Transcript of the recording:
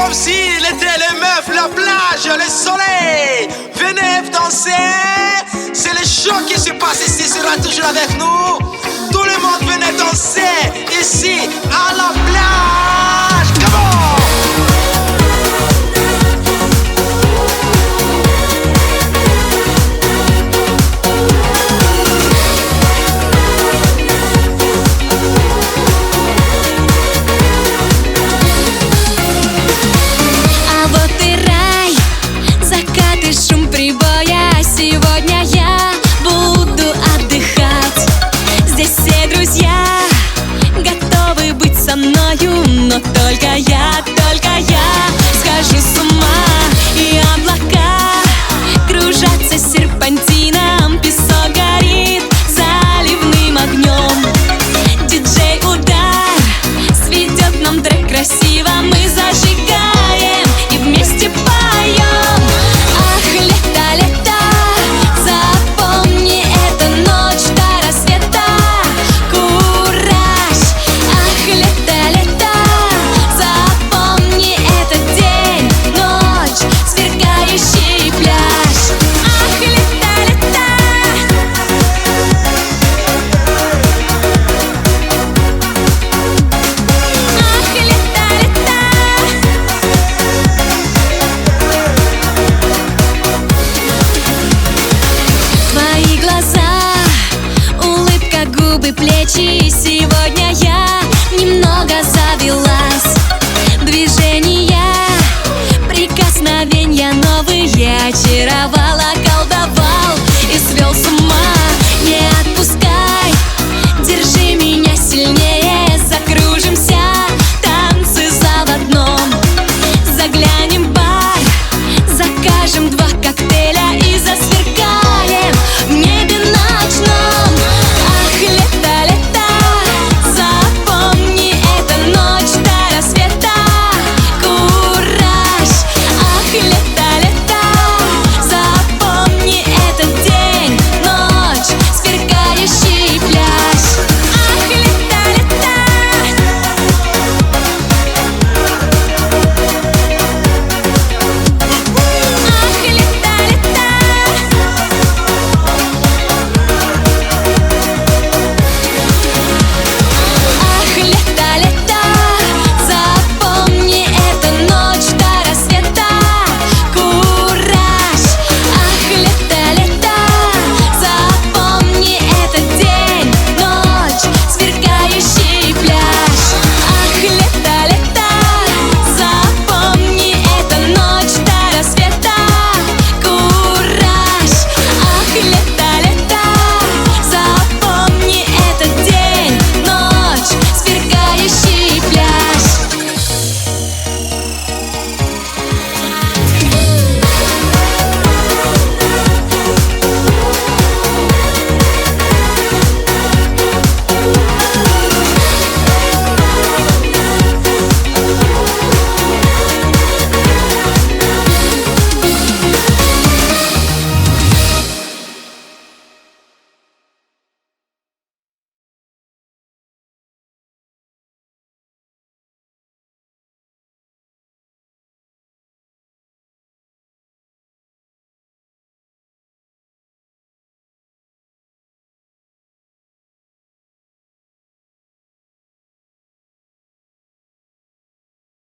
comme si l'été, les meufs, la plage, le soleil. Venez danser. C'est le show qui se passe ici, sera toujours avec nous. Tout le monde venez danser ici à la plage. Come on! Шум прибоя, сегодня я буду отдыхать. Здесь все друзья готовы быть со мною, но только я схожу с ума. И облака кружатся серпантином, песок горит заливным огнем. Диджей удар сведет нам трек красиво, мы зажжем.